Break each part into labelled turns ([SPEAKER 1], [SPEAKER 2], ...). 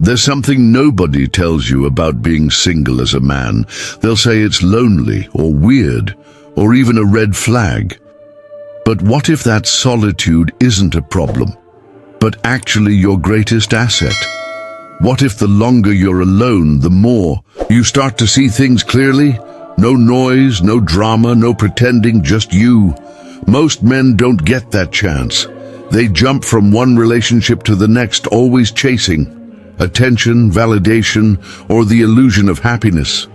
[SPEAKER 1] There's something nobody tells you about being single as a man. They'll say it's lonely or weird or even a red flag. But what if that solitude isn't a problem, but actually your greatest asset? What if the longer you're alone, the more you start to see things clearly? No noise, no drama, no pretending, just you. Most men don't get that chance. They jump from one relationship to the next, always chasing attention, validation, or the illusion of happiness.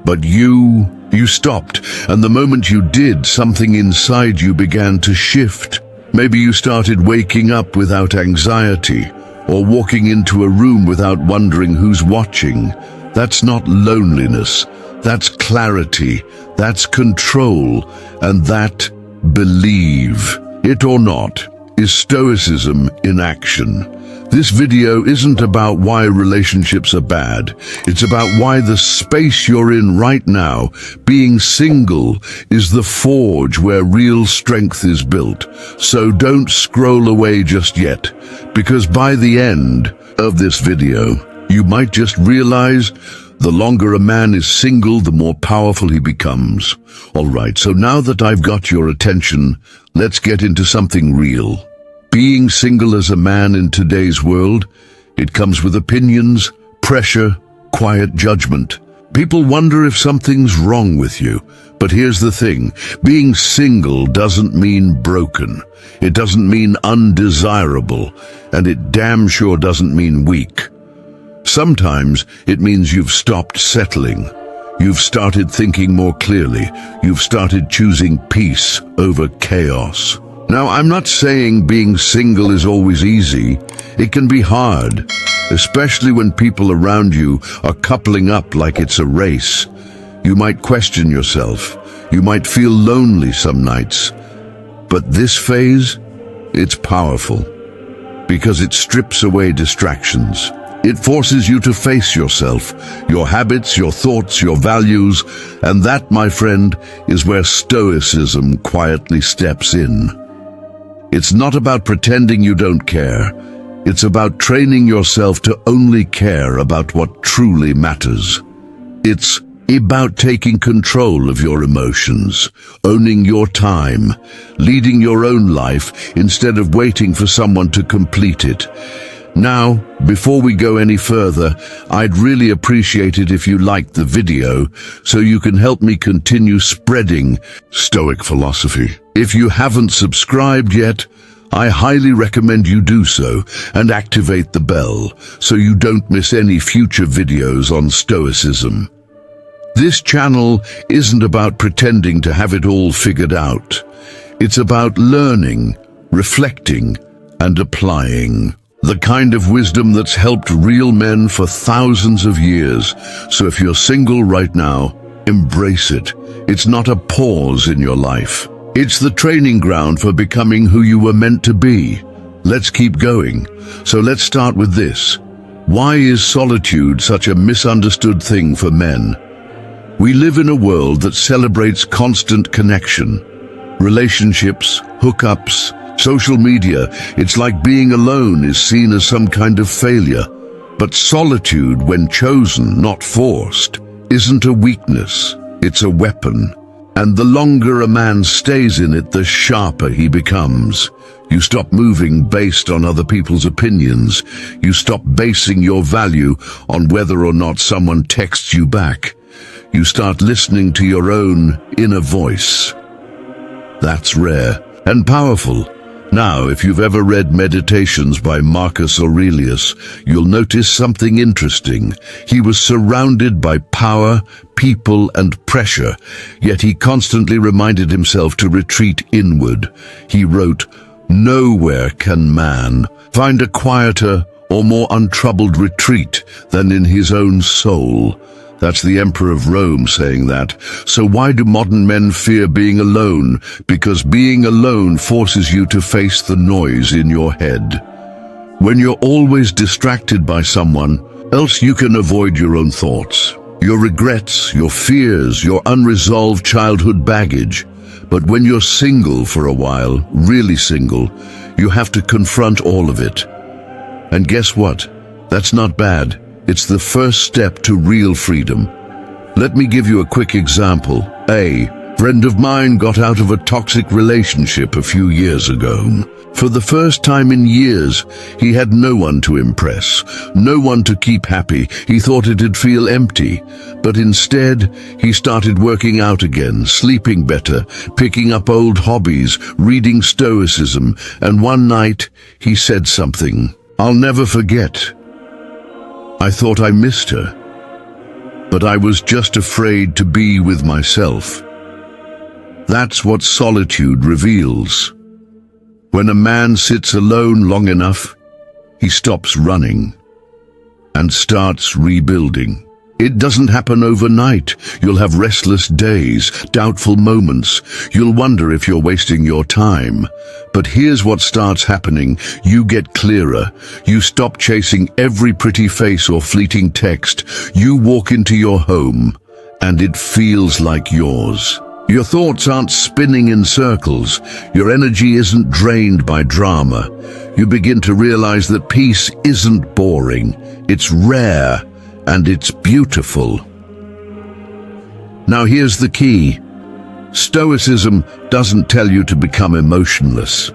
[SPEAKER 1] But you stopped, and the moment you did, something inside you began to shift. Maybe you started waking up without anxiety, or walking into a room without wondering who's watching. That's not loneliness. That's clarity. That's control. And that, believe it or not, is Stoicism in action. This video isn't about why relationships are bad. It's about why the space you're in right now, being single, is the forge where real strength is built. So don't scroll away just yet, because by the end of this video, you might just realize the longer a man is single, the more powerful he becomes. All right, so now that I've got your attention, let's get into something real. Being single as a man in today's world, it comes with opinions, pressure, quiet judgment. People wonder if something's wrong with you. But here's the thing, being single doesn't mean broken. It doesn't mean undesirable, and it damn sure doesn't mean weak. Sometimes it means you've stopped settling. You've started thinking more clearly. You've started choosing peace over chaos. Now, I'm not saying being single is always easy. It can be hard, especially when people around you are coupling up like it's a race. You might question yourself. You might feel lonely some nights. But this phase, it's powerful because it strips away distractions. It forces you to face yourself, your habits, your thoughts, your values, and that, my friend, is where Stoicism quietly steps in. It's not about pretending you don't care. It's about training yourself to only care about what truly matters. It's about taking control of your emotions, owning your time, leading your own life instead of waiting for someone to complete it. Now, before we go any further, I'd really appreciate it if you liked the video so you can help me continue spreading Stoic philosophy. If you haven't subscribed yet, I highly recommend you do so and activate the bell so you don't miss any future videos on Stoicism. This channel isn't about pretending to have it all figured out. It's about learning, reflecting, and applying. The kind of wisdom that's helped real men for thousands of years. So if you're single right now, embrace it. It's not a pause in your life. It's the training ground for becoming who you were meant to be. Let's keep going. So let's start with this. Why is solitude such a misunderstood thing for men? We live in a world that celebrates constant connection. Relationships, hookups, social media, it's like being alone is seen as some kind of failure. But solitude, when chosen, not forced, isn't a weakness, it's a weapon. And the longer a man stays in it, the sharper he becomes. You stop moving based on other people's opinions. You stop basing your value on whether or not someone texts you back. You start listening to your own inner voice. That's rare and powerful. Now, if you've ever read Meditations by Marcus Aurelius, you'll notice something interesting. He was surrounded by power, people, and pressure, yet he constantly reminded himself to retreat inward. He wrote, "Nowhere can man find a quieter or more untroubled retreat than in his own soul." That's the Emperor of Rome saying that. So why do modern men fear being alone? Because being alone forces you to face the noise in your head. When you're always distracted by someone else, you can avoid your own thoughts, your regrets, your fears, your unresolved childhood baggage. But when you're single for a while, really single, you have to confront all of it. And guess what? That's not bad. It's the first step to real freedom. Let me give you a quick example. A friend of mine got out of a toxic relationship a few years ago. For the first time in years, he had no one to impress, no one to keep happy. He thought it'd feel empty, but instead, he started working out again, sleeping better, picking up old hobbies, reading Stoicism, and one night, he said something I'll never forget. I thought I missed her, but I was just afraid to be with myself. That's what solitude reveals. When a man sits alone long enough, he stops running and starts rebuilding. It doesn't happen overnight. You'll have restless days, doubtful moments. You'll wonder if you're wasting your time. But here's what starts happening. You get clearer. You stop chasing every pretty face or fleeting text. You walk into your home, and it feels like yours. Your thoughts aren't spinning in circles. Your energy isn't drained by drama. You begin to realize that peace isn't boring. It's rare, and it's beautiful. Now here's the key. Stoicism doesn't tell you to become emotionless.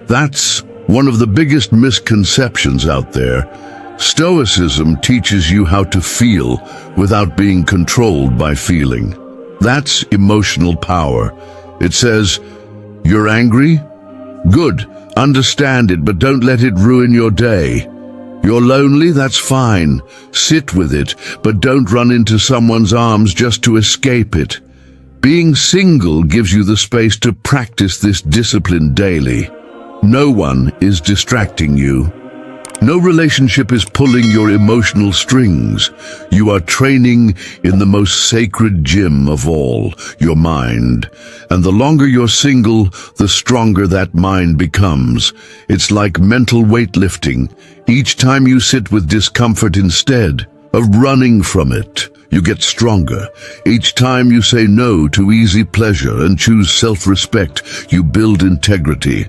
[SPEAKER 1] That's one of the biggest misconceptions out there. Stoicism teaches you how to feel without being controlled by feeling. That's emotional power. It says, you're angry? Good, understand it, but don't let it ruin your day. You're lonely? That's fine. Sit with it, but don't run into someone's arms just to escape it. Being single gives you the space to practice this discipline daily. No one is distracting you. No relationship is pulling your emotional strings. You are training in the most sacred gym of all, your mind. And the longer you're single, the stronger that mind becomes. It's like mental weightlifting. Each time you sit with discomfort instead of running from it, you get stronger. Each time you say no to easy pleasure and choose self-respect, you build integrity.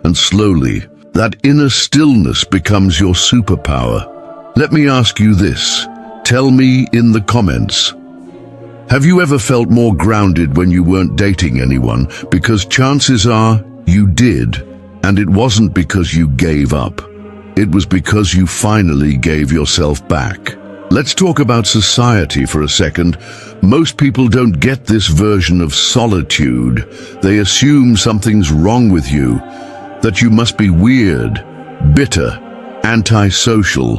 [SPEAKER 1] And slowly, that inner stillness becomes your superpower. Let me ask you this. Tell me in the comments. Have you ever felt more grounded when you weren't dating anyone? Because chances are you did. And it wasn't because you gave up. It was because you finally gave yourself back. Let's talk about society for a second. Most people don't get this version of solitude. They assume something's wrong with you, that you must be weird, bitter, antisocial,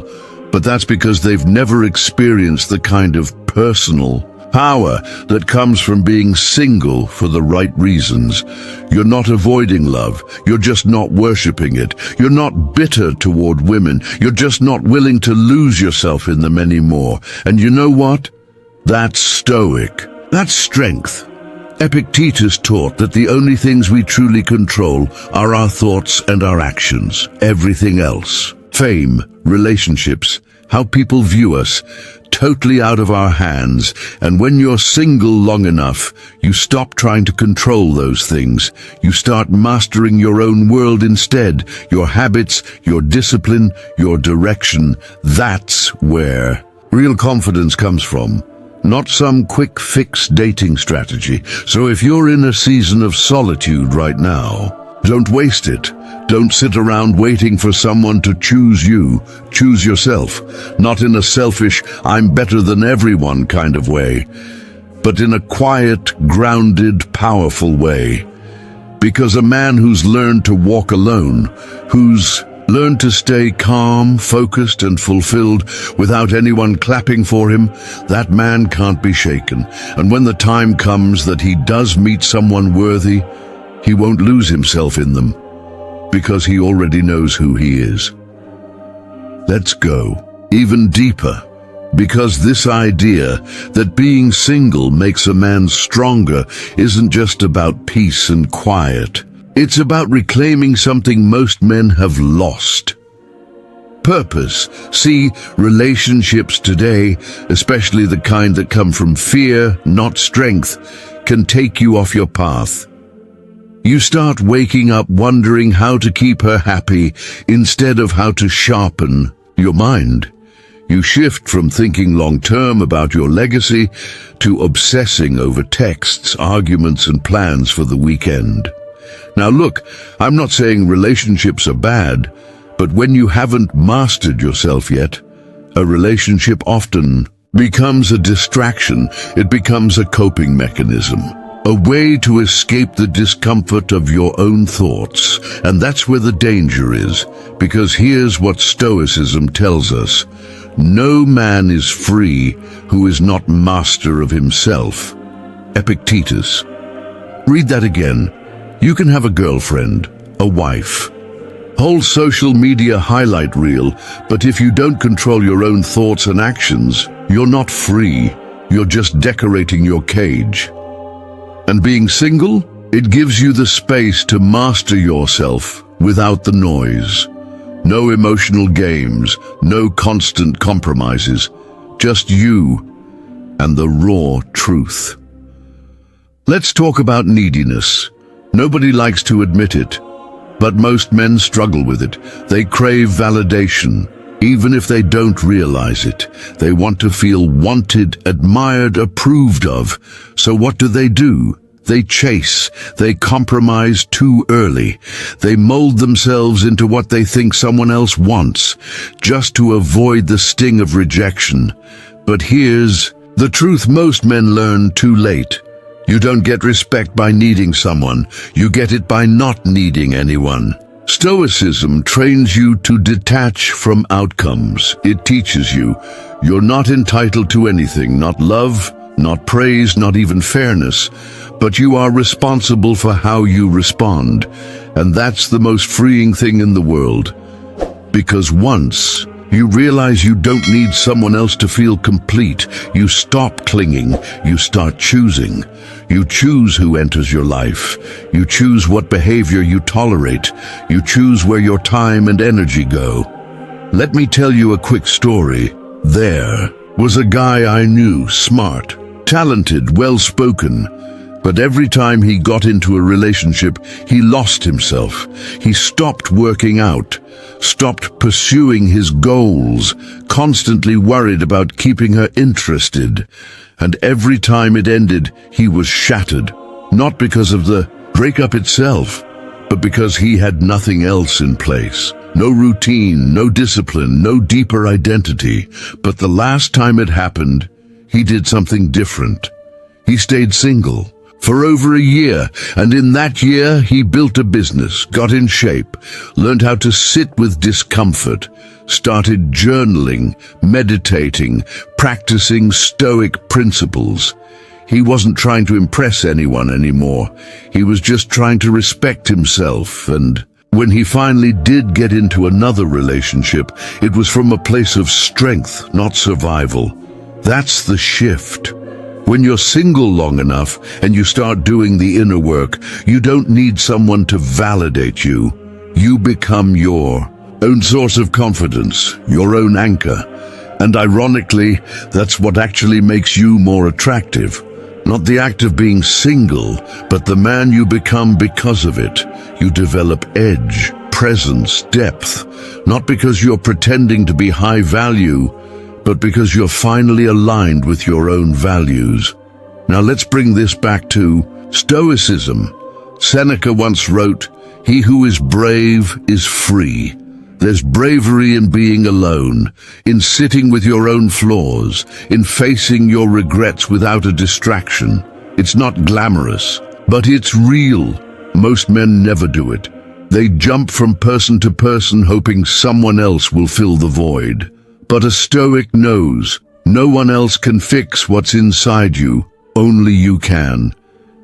[SPEAKER 1] but that's because they've never experienced the kind of personal power that comes from being single for the right reasons. You're not avoiding love, you're just not worshipping it. You're not bitter toward women, you're just not willing to lose yourself in them anymore. And you know what? That's stoic. That's strength. Epictetus taught that the only things we truly control are our thoughts and our actions. Everything else, fame, relationships, how people view us, totally out of our hands. And when you're single long enough, you stop trying to control those things. You start mastering your own world instead, your habits, your discipline, your direction. That's where real confidence comes from. Not some quick fix dating strategy. So if you're in a season of solitude right now, don't waste it. Don't sit around waiting for someone to choose you. Choose yourself. Not in a selfish, I'm better than everyone kind of way, but in a quiet, grounded, powerful way. Because a man who's learned to walk alone, who's learned to stay calm, focused, and fulfilled without anyone clapping for him, that man can't be shaken. And when the time comes that he does meet someone worthy, he won't lose himself in them, because he already knows who he is. Let's go even deeper, because this idea that being single makes a man stronger isn't just about peace and quiet. It's about reclaiming something most men have lost. Purpose. See, relationships today, especially the kind that come from fear, not strength, can take you off your path. You start waking up wondering how to keep her happy instead of how to sharpen your mind. You shift from thinking long-term about your legacy to obsessing over texts, arguments, and plans for the weekend. Now look, I'm not saying relationships are bad, but when you haven't mastered yourself yet, a relationship often becomes a distraction. It becomes a coping mechanism, a way to escape the discomfort of your own thoughts. And that's where the danger is, because here's what Stoicism tells us. No man is free who is not master of himself. Epictetus. Read that again. You can have a girlfriend, a wife, whole social media highlight reel, but if you don't control your own thoughts and actions, you're not free. You're just decorating your cage. And being single, it gives you the space to master yourself without the noise. No emotional games, no constant compromises, just you and the raw truth. Let's talk about neediness. Nobody likes to admit it, but most men struggle with it. They crave validation, even if they don't realize it. They want to feel wanted, admired, approved of. So what do? They chase, they compromise too early. They mold themselves into what they think someone else wants, just to avoid the sting of rejection. But here's the truth most men learn too late. You don't get respect by needing someone, you get it by not needing anyone. Stoicism trains you to detach from outcomes. It teaches you you're not entitled to anything, not love, not praise, not even fairness, but you are responsible for how you respond. And that's the most freeing thing in the world. Because once you realize you don't need someone else to feel complete, you stop clinging, you start choosing. You choose who enters your life. You choose what behavior you tolerate. You choose where your time and energy go. Let me tell you a quick story. There was a guy I knew, smart, talented, well-spoken, but every time he got into a relationship, he lost himself. He stopped working out, stopped pursuing his goals, constantly worried about keeping her interested. And every time it ended, he was shattered, not because of the breakup itself, but because he had nothing else in place. No routine, no discipline, no deeper identity. But the last time it happened, he did something different. He stayed single for over a year, and in that year he built a business, got in shape, learned how to sit with discomfort, started journaling, meditating, practicing Stoic principles. He wasn't trying to impress anyone anymore. He was just trying to respect himself. And when he finally did get into another relationship, it was from a place of strength, not survival. That's the shift. When you're single long enough and you start doing the inner work, you don't need someone to validate you. You become your own source of confidence, your own anchor. And ironically, that's what actually makes you more attractive. Not the act of being single, but the man you become because of it. You develop edge, presence, depth, not because you're pretending to be high value, but because you're finally aligned with your own values. Now let's bring this back to Stoicism. Seneca once wrote, "He who is brave is free." There's bravery in being alone, in sitting with your own flaws, in facing your regrets without a distraction. It's not glamorous, but it's real. Most men never do it. They jump from person to person hoping someone else will fill the void. But a Stoic knows no one else can fix what's inside you, only you can.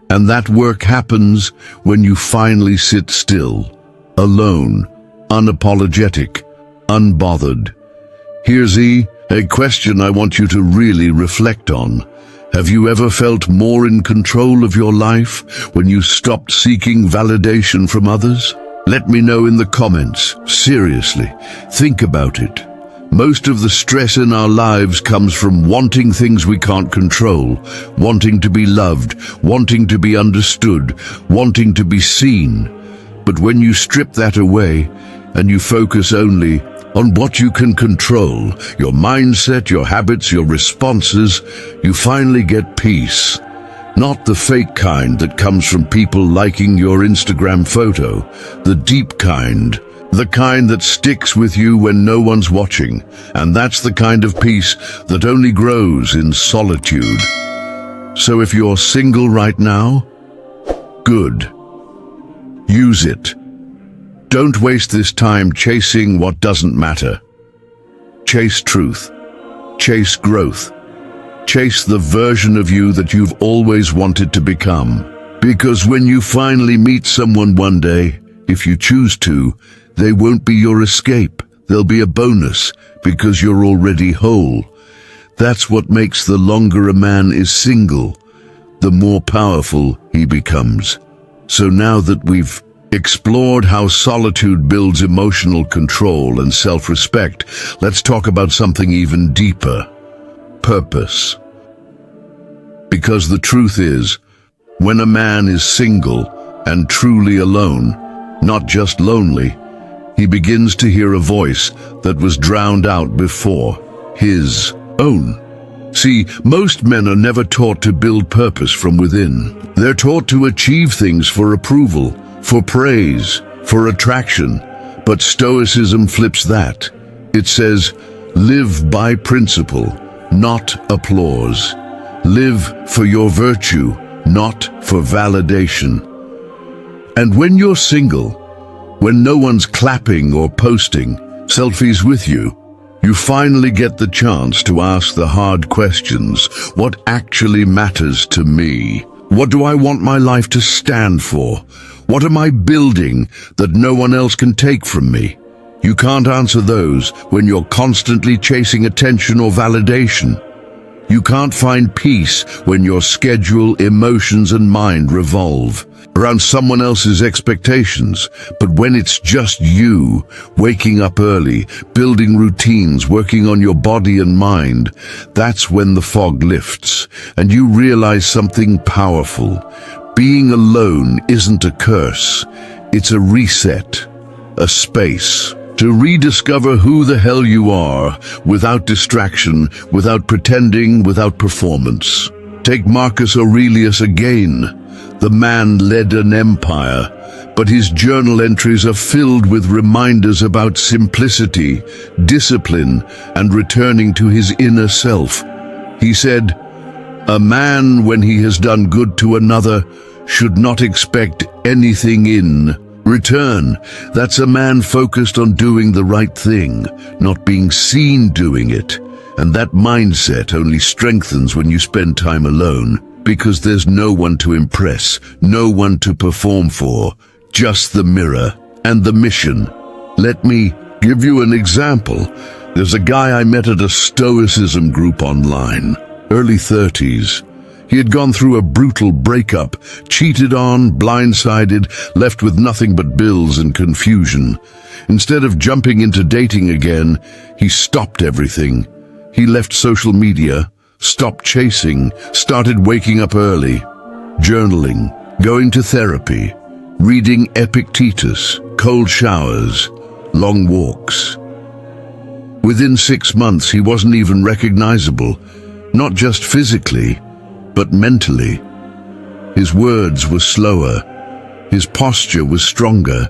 [SPEAKER 1] And that work happens when you finally sit still, alone, unapologetic, unbothered. Here's a question I want you to really reflect on. Have you ever felt more in control of your life when you stopped seeking validation from others? Let me know in the comments. Seriously, think about it. Most of the stress in our lives comes from wanting things we can't control, wanting to be loved, wanting to be understood, wanting to be seen. But when you strip that away and you focus only on what you can control, your mindset, your habits, your responses, you finally get peace. Not the fake kind that comes from people liking your Instagram photo, the deep kind, the kind that sticks with you when no one's watching. And that's the kind of peace that only grows in solitude. So if you're single right now, good. Use it. Don't waste this time chasing what doesn't matter. Chase truth. Chase growth. Chase the version of you that you've always wanted to become. Because when you finally meet someone one day, if you choose to, they won't be your escape. They'll be a bonus because you're already whole. That's what makes the longer a man is single, the more powerful he becomes. So now that we've explored how solitude builds emotional control and self-respect, let's talk about something even deeper. Purpose. Because the truth is, when a man is single and truly alone, not just lonely, he begins to hear a voice that was drowned out before, his own. See, most men are never taught to build purpose from within. They're taught to achieve things for approval, for praise, for attraction. But Stoicism flips that. It says, live by principle, not applause. Live for your virtue, not for validation. And when you're single, when no one's clapping or posting selfies with you, you finally get the chance to ask the hard questions. What actually matters to me? What do I want my life to stand for? What am I building that no one else can take from me? You can't answer those when you're constantly chasing attention or validation. You can't find peace when your schedule, emotions, and mind revolve around someone else's expectations. But when it's just you, waking up early, building routines, working on your body and mind, that's when the fog lifts and you realize something powerful. Being alone isn't a curse. It's a reset, a space to rediscover who the hell you are, without distraction, without pretending, without performance. Take Marcus Aurelius again. The man led an empire, but his journal entries are filled with reminders about simplicity, discipline, and returning to his inner self. He said, "A man, when he has done good to another, should not expect anything in return." That's a man focused on doing the right thing, not being seen doing it. And that mindset only strengthens when you spend time alone, because there's no one to impress, no one to perform for, just the mirror and the mission. Let me give you an example. There's a guy I met at a Stoicism group online, early 30s. He had gone through a brutal breakup, cheated on, blindsided, left with nothing but bills and confusion. Instead of jumping into dating again, he stopped everything. He left social media, stopped chasing, started waking up early, journaling, going to therapy, reading Epictetus, cold showers, long walks. Within 6 months, he wasn't even recognizable, not just physically, but mentally. His words were slower. His posture was stronger.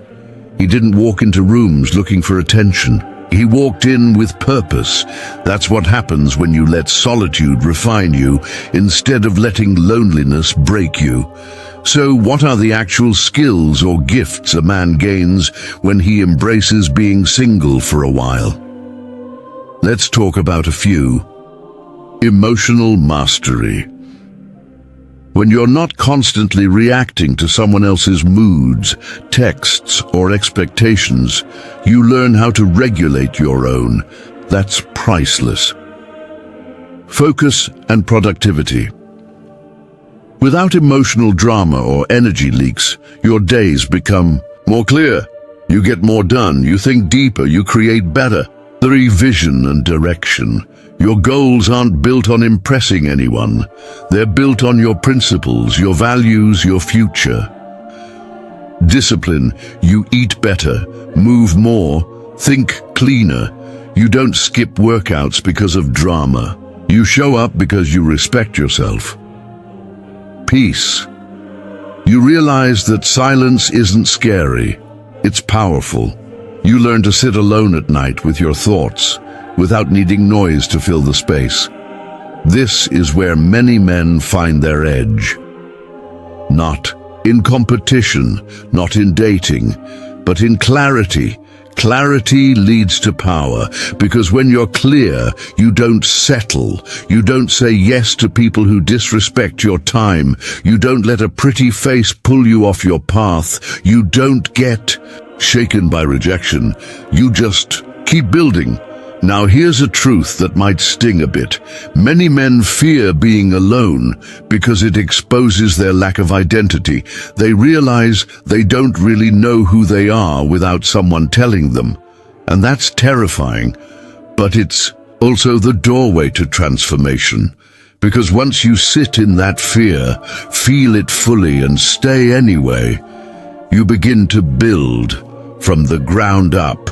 [SPEAKER 1] He didn't walk into rooms looking for attention. He walked in with purpose. That's what happens when you let solitude refine you, instead of letting loneliness break you. So what are the actual skills or gifts a man gains when he embraces being single for a while? Let's talk about a few. Emotional mastery. When you're not constantly reacting to someone else's moods, texts, or expectations, you learn how to regulate your own. That's priceless. Focus and productivity. Without emotional drama or energy leaks, your days become more clear. You get more done, you think deeper, you create better. 3. Vision and direction. Your goals aren't built on impressing anyone. They're built on your principles, your values, your future. Discipline. You eat better, move more, Think cleaner. You don't skip workouts because of drama. You show up because you respect yourself. Peace. You realize that silence isn't scary. It's powerful. You learn to sit alone at night with your thoughts, without needing noise to fill the space. This is where many men find their edge. Not in competition, not in dating, but in clarity. Clarity leads to power, because when you're clear, you don't settle. You don't say yes to people who disrespect your time. You don't let a pretty face pull you off your path. You don't get shaken by rejection. You just keep building. Now here's a truth that might sting a bit. Many men fear being alone because it exposes their lack of identity. They realize they don't really know who they are without someone telling them. And that's terrifying. But it's also the doorway to transformation. Because once you sit in that fear, feel it fully and stay anyway, you begin to build from the ground up.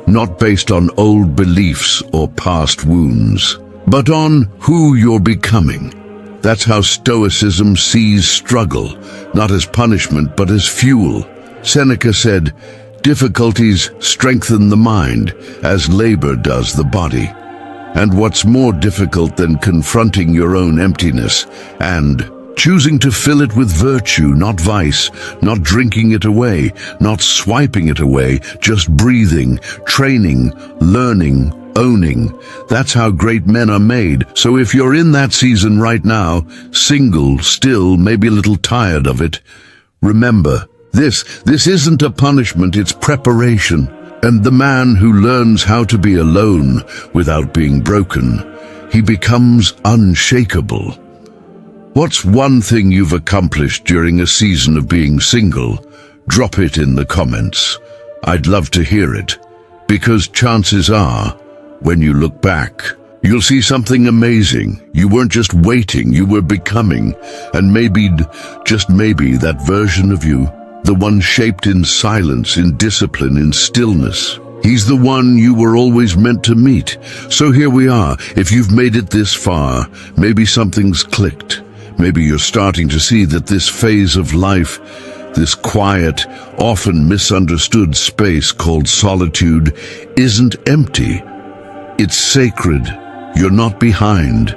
[SPEAKER 1] Not based on old beliefs or past wounds, but on who you're becoming. That's how Stoicism sees struggle, not as punishment but as fuel. Seneca said, "Difficulties strengthen the mind, as labor does the body." And what's more difficult than confronting your own emptiness and choosing to fill it with virtue, not vice, not drinking it away, not swiping it away, just breathing, training, learning, owning. That's how great men are made. So if you're in that season right now, single, still, maybe a little tired of it, remember, this isn't a punishment, it's preparation. And the man who learns how to be alone without being broken, he becomes unshakable. What's one thing you've accomplished during a season of being single? Drop it in the comments. I'd love to hear it, because chances are, when you look back, you'll see something amazing. You weren't just waiting, you were becoming. And maybe, just maybe, that version of you, the one shaped in silence, in discipline, in stillness, he's the one you were always meant to meet. So here we are. If you've made it this far, maybe something's clicked. Maybe you're starting to see that this phase of life, this quiet, often misunderstood space called solitude, isn't empty. It's sacred. You're not behind.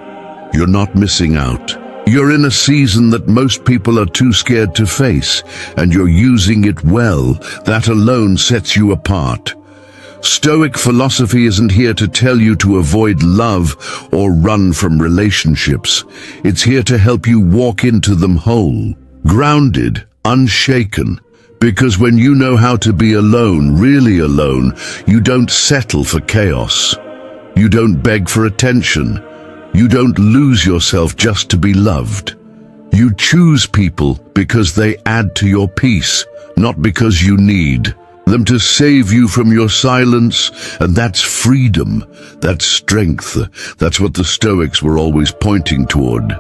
[SPEAKER 1] You're not missing out. You're in a season that most people are too scared to face, and you're using it well. That alone sets you apart. Stoic philosophy isn't here to tell you to avoid love or run from relationships. It's here to help you walk into them whole, grounded, unshaken. Because when you know how to be alone, really alone, you don't settle for chaos. You don't beg for attention. You don't lose yourself just to be loved. You choose people because they add to your peace, not because you need them to save you from your silence. And that's freedom, that's strength. That's what the Stoics were always pointing toward.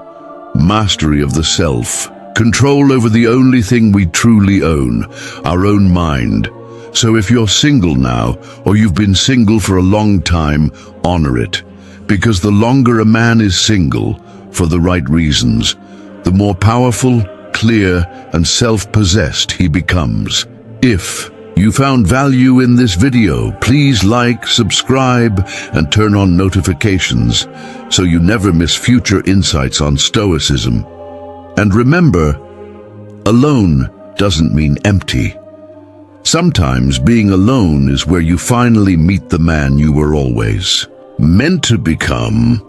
[SPEAKER 1] Mastery of the self, control over the only thing we truly own, our own mind. So if you're single now, or you've been single for a long time, honor it. Because the longer a man is single, for the right reasons, the more powerful, clear, and self-possessed he becomes. If you found value in this video, please like, subscribe, and turn on notifications so you never miss future insights on Stoicism. And remember, alone doesn't mean empty. Sometimes being alone is where you finally meet the man you were always meant to become.